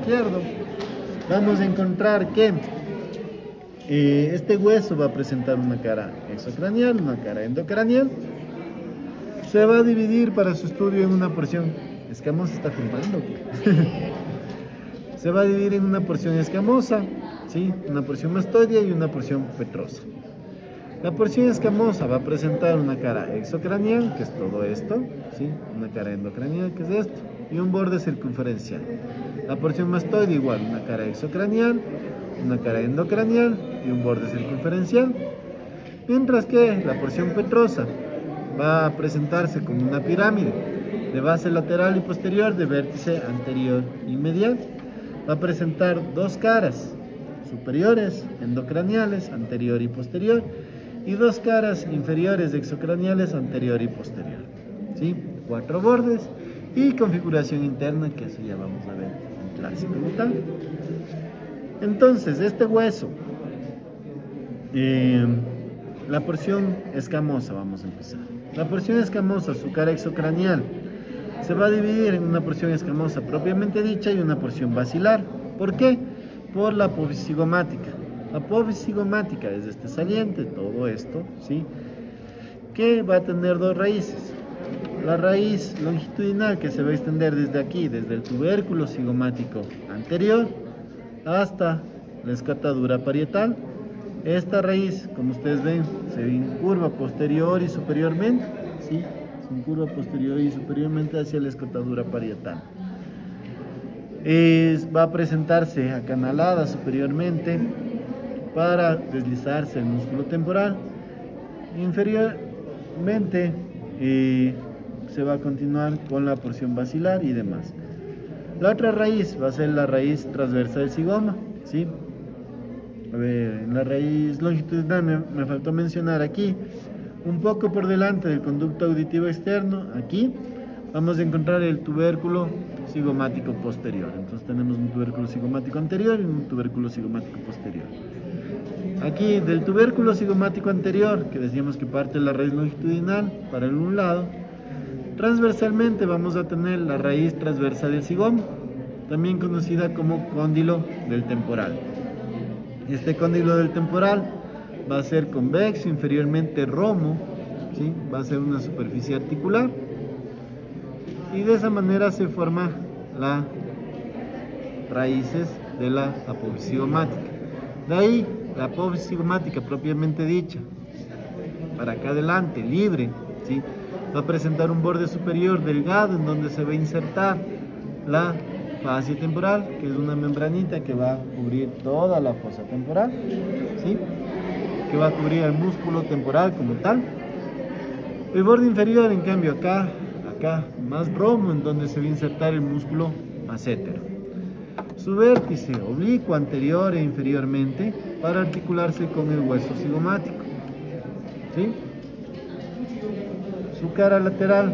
izquierdo, vamos a encontrar que este hueso va a presentar una cara exocranial, una cara endocranial. Se va a dividir para su estudio en una porción escamosa. ¿Está filmando? Se va a dividir en una porción escamosa, ¿sí? Una porción mastoidea y una porción petrosa. La porción escamosa va a presentar una cara exocranial, que es todo esto, ¿sí? Una cara endocranial, que es esto, y un borde circunferencial. La porción mastoide igual, una cara exocranial, una cara endocranial y un borde circunferencial. Mientras que la porción petrosa va a presentarse como una pirámide de base lateral y posterior, de vértice anterior y medial. Va a presentar dos caras superiores endocraniales, anterior y posterior, y dos caras inferiores exocraniales, anterior y posterior, ¿sí? 4 bordes y configuración interna, que eso ya vamos a ver en clase como tal. Entonces, este hueso, la porción escamosa, vamos a empezar. La porción escamosa, su cara exocranial, se va a dividir en una porción escamosa propiamente dicha y una porción basilar. ¿Por qué? Por la apófisis cigomática. La apófisis cigomática es este saliente, todo esto, ¿sí? Que va a tener dos raíces. La raíz longitudinal, que se va a extender desde aquí, desde el tubérculo cigomático anterior hasta la escotadura parietal. Esta raíz, como ustedes ven, se incurva posterior y superiormente, ¿sí? Se incurva posterior y superiormente hacia la escotadura parietal. Va a presentarse acanalada superiormente para deslizarse el músculo temporal. Inferiormente se va a continuar con la porción basilar y demás. La otra raíz va a ser la raíz transversa del zigoma, ¿sí? A ver, en la raíz longitudinal me faltó mencionar aquí, un poco por delante del conducto auditivo externo, aquí vamos a encontrar el tubérculo cigomático posterior. Entonces tenemos un tubérculo cigomático anterior y un tubérculo cigomático posterior. Aquí del tubérculo cigomático anterior, que decíamos que parte de la raíz longitudinal para un lado, transversalmente vamos a tener la raíz transversa del zigoma, también conocida como cóndilo del temporal. Este cóndilo del temporal va a ser convexo, inferiormente romo, ¿sí? Va a ser una superficie articular, y de esa manera se forman las raíces de la apófisis cigomática. De ahí la apófisis cigomática propiamente dicha, para acá adelante, libre, ¿sí? Va a presentar un borde superior delgado en donde se va a insertar la fascia temporal, que es una membranita que va a cubrir toda la fosa temporal, ¿sí? Que va a cubrir el músculo temporal como tal. El borde inferior, en cambio, acá más romo, en donde se va a insertar el músculo massétero. Su vértice oblicuo anterior e inferiormente para articularse con el hueso cigomático, ¿sí? Su cara lateral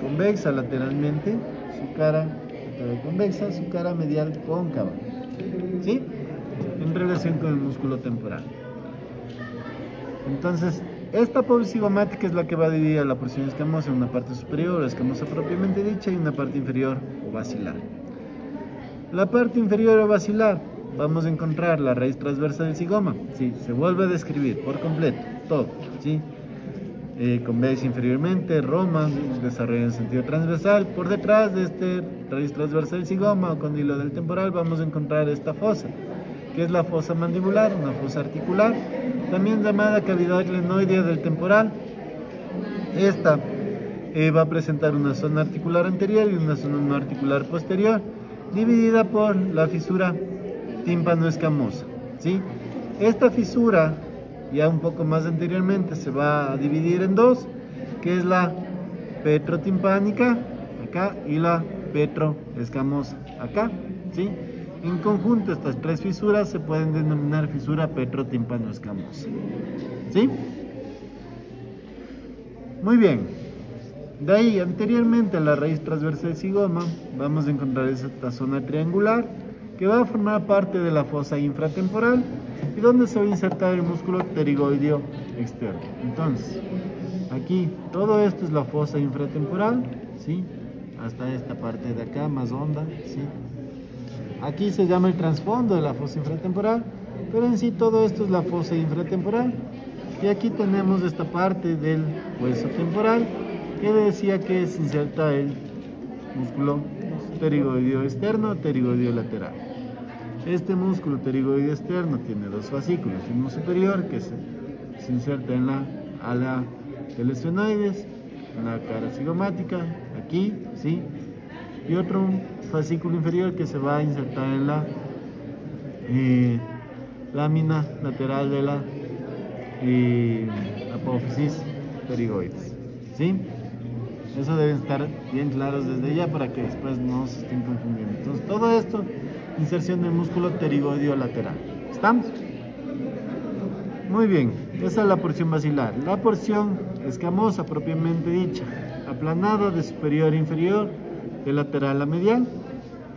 convexa lateralmente, su cara lateral convexa, su cara medial cóncava, ¿sí? En relación con el músculo temporal. Entonces, esta apófisis cigomática es la que va a dividir a la porción escamosa en una parte superior, escamosa propiamente dicha, y una parte inferior o basilar. La parte inferior o basilar, vamos a encontrar la raíz transversa del zigoma, ¿sí? Se vuelve a describir por completo, todo, ¿sí? Convexa inferiormente, roma, desarrolla en sentido transversal. Por detrás de este raíz transversa del zigoma o cóndilo del temporal vamos a encontrar esta fosa, que es la fosa mandibular, una fosa articular, también llamada cavidad glenoidea del temporal. Esta va a presentar una zona articular anterior y una zona no articular posterior, dividida por la fisura tímpano-escamosa, ¿sí? Esta fisura, ya un poco más anteriormente, se va a dividir en dos, que es la petrotimpánica, acá, y la petroescamosa, acá, ¿sí? En conjunto, estas tres fisuras se pueden denominar fisura petrotimpano-escamosa, ¿sí? Muy bien. De ahí, anteriormente a la raíz transversa del zigoma, vamos a encontrar esta zona triangular, que va a formar parte de la fosa infratemporal y donde se va a insertar el músculo pterigoideo externo. Entonces, aquí, todo esto es la fosa infratemporal, ¿sí? Hasta esta parte de acá, más honda, ¿sí? Aquí se llama el trasfondo de la fosa infratemporal, pero en sí todo esto es la fosa infratemporal. Y aquí tenemos esta parte del hueso temporal que decía que se inserta el músculo pterigoideo externo, pterigoideo lateral. Este músculo pterigoideo externo tiene dos fascículos, uno superior que se inserta en la ala del esfenoides, en la cara cigomática, aquí, ¿sí? Y otro fascículo inferior que se va a insertar en la lámina lateral de la apófisis pterigoides, ¿sí? Eso deben estar bien claros desde ya para que después no se estén confundiendo. Entonces, todo esto, inserción del músculo pterigoideo lateral. ¿Estamos? Muy bien, esa es la porción basilar. La porción escamosa propiamente dicha, aplanada de superior a inferior, de lateral a medial,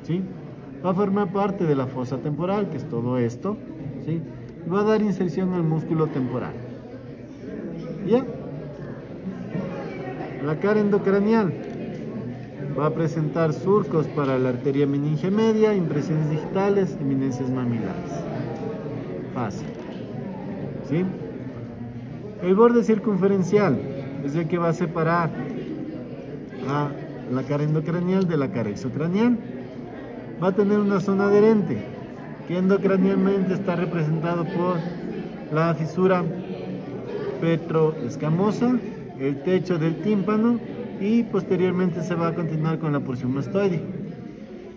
¿sí? Va a formar parte de la fosa temporal, que es todo esto, ¿sí? Y va a dar inserción al músculo temporal. ¿Ya? La cara endocraneal va a presentar surcos para la arteria meningia media, impresiones digitales, eminencias mamilares. Fácil. ¿Sí? El borde circunferencial es el que va a separar a la cara endocraneal de la cara exocraneal. Va a tener una zona adherente que endocranealmente está representado por la fisura petroescamosa, el techo del tímpano, y posteriormente se va a continuar con la porción mastoide.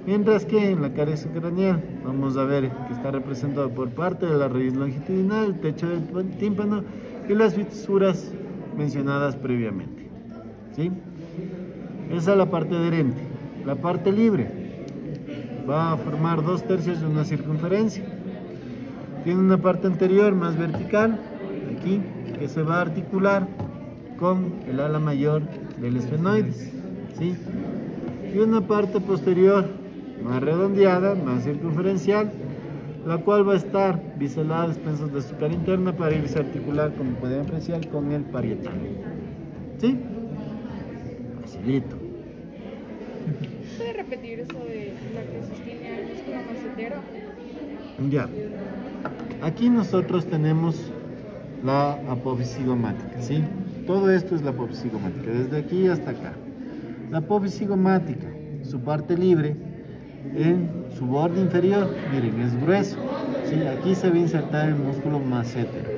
Mientras que en la cara exocraneal vamos a ver que está representado por parte de la raíz longitudinal, el techo del tímpano y las fisuras mencionadas previamente, ¿sí? Esa es la parte adherente. La parte libre va a formar 2/3 de una circunferencia. Tiene una parte anterior más vertical, aquí, que se va a articular con el ala mayor del esfenoides, ¿sí? Y una parte posterior más redondeada, más circunferencial, la cual va a estar biselada a expensas de su cara interna para irse a articular, como pueden apreciar, con el parietal, ¿sí? Facilito. ¿Puede repetir eso de la que sostiene al músculo macetero? Ya. Aquí nosotros tenemos la apófisis cigomática, ¿sí? Todo esto es la apófisis cigomática, desde aquí hasta acá. La apófisis cigomática, su parte libre, en su borde inferior, miren, es grueso, ¿sí? Aquí se va a insertar el músculo macétero,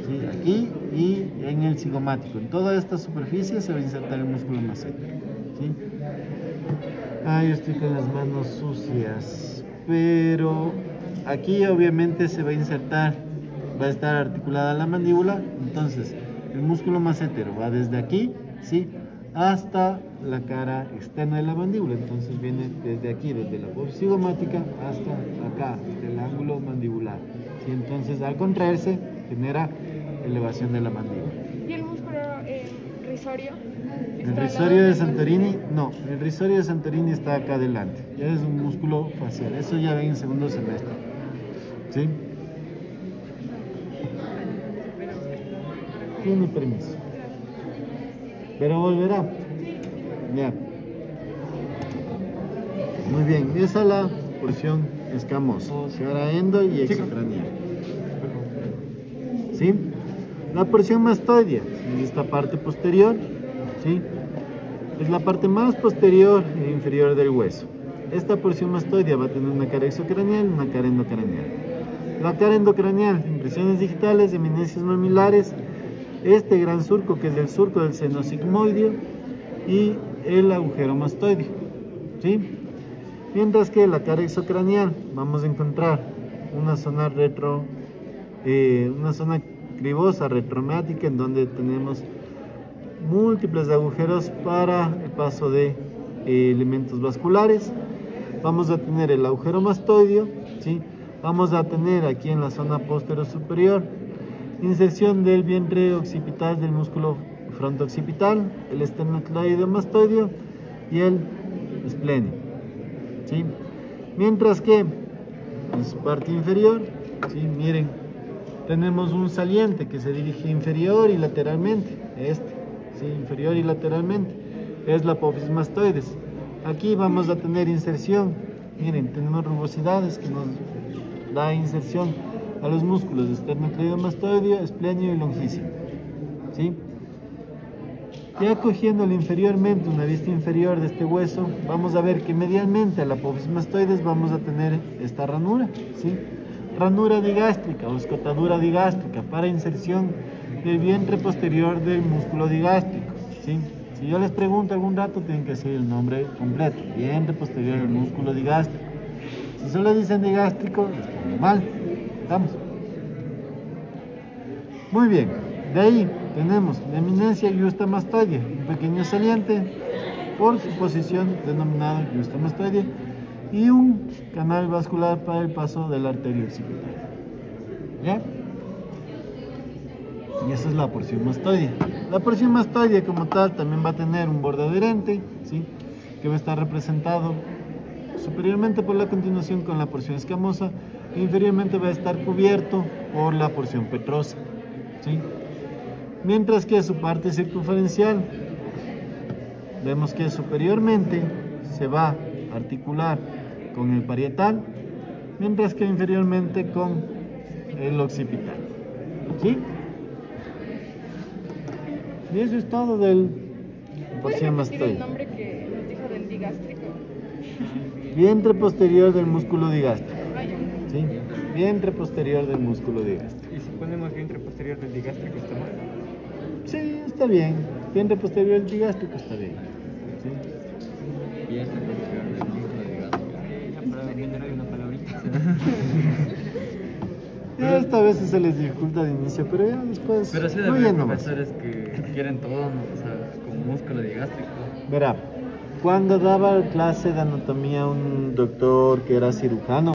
¿sí? Aquí y en el cigomático, en toda esta superficie se va a insertar el músculo macétero, ¿sí? Yo estoy con las manos sucias, pero aquí obviamente se va a insertar, va a estar articulada la mandíbula. Entonces el músculo macétero va desde aquí, ¿sí?, hasta la cara externa de la mandíbula. Entonces viene desde aquí, desde la apófisis cigomática hasta acá, del ángulo mandibular, ¿sí? Entonces al contraerse genera elevación de la mandíbula. ¿Y el músculo risorio? El risorio de Santorini, no, el risorio de Santorini está acá adelante, ya es un músculo facial, eso ya ven en segundo semestre, ¿sí? Tiene permiso, pero volverá, ya. Muy bien, esa es la porción escamosa, cara endo y exocraneal, ¿sí? La porción mastoidea es esta parte posterior, ¿sí? Es la parte más posterior e inferior del hueso. Esta porción mastoidea va a tener una cara exocraneal y una cara endocraneal. La cara endocraneal, impresiones digitales, eminencias mamilares, este gran surco que es el surco del seno sigmoideo y el agujero mastoideo, ¿sí? Mientras que la cara exocraneal vamos a encontrar una zona cribosa retromeática en donde tenemos múltiples agujeros para el paso de elementos vasculares. Vamos a tener el agujero mastoideo, ¿sí? Vamos a tener aquí en la zona posterior superior inserción del vientre occipital del músculo frontooccipital, el esternocleido mastoideo y el esplenio, ¿sí? Mientras que en su parte inferior, ¿sí?, miren, tenemos un saliente que se dirige inferior y lateralmente, ¿sí?, inferior y lateralmente, es la apófisis mastoides. Aquí vamos a tener inserción Miren, tenemos rugosidades que nos da inserción a los músculos esternocleidomastoideo, esplenio y longísimo. ¿Sí? Ya cogiendo inferiormente una vista inferior de este hueso, vamos a ver que medialmente a la apófisis mastoides vamos a tener esta ranura, ¿sí? Ranura digástrica o escotadura digástrica para inserción del vientre posterior del músculo digástrico, ¿sí? Si yo les pregunto algún rato, tienen que decir el nombre completo, vientre posterior del músculo digástrico. Si solo dicen digástrico, está mal. ¿Estamos? Muy bien, de ahí tenemos la eminencia yusta-mastoidea, un pequeño saliente por su posición denominado yusta-mastoidea y un canal vascular para el paso de la arteria occipital. ¿Ya? Y esa es la porción mastoidea. La porción mastoidea como tal también va a tener un borde adherente, ¿sí? Que va a estar representado superiormente por la continuación con la porción escamosa e inferiormente va a estar cubierto por la porción petrosa, ¿sí? Mientras que su parte circunferencial vemos que superiormente se va a articular con el parietal, mientras que inferiormente con el occipital, ¿sí? Y eso es todo del porción ¿Puedes repetir el mastoidea. nombre que nos dijo del digástrico? Vientre posterior del músculo digástrico, Ah, ya. ¿sí? Vientre posterior del músculo digástrico. Y si ponemos vientre posterior del digástrico, ¿está mal? Sí, está bien. Vientre posterior del digástrico está bien, ¿sí? Vientre posterior del músculo digástrico. Ya para vender hay una palabrita. Ya esta vez se les dificulta de inicio, pero ya después Pero sí debe fluye haber nomás. profesores que quieren todo, ¿no? O sea, con músculo digástrico. Verá, cuando daba clase de anatomía un doctor que era cirujano,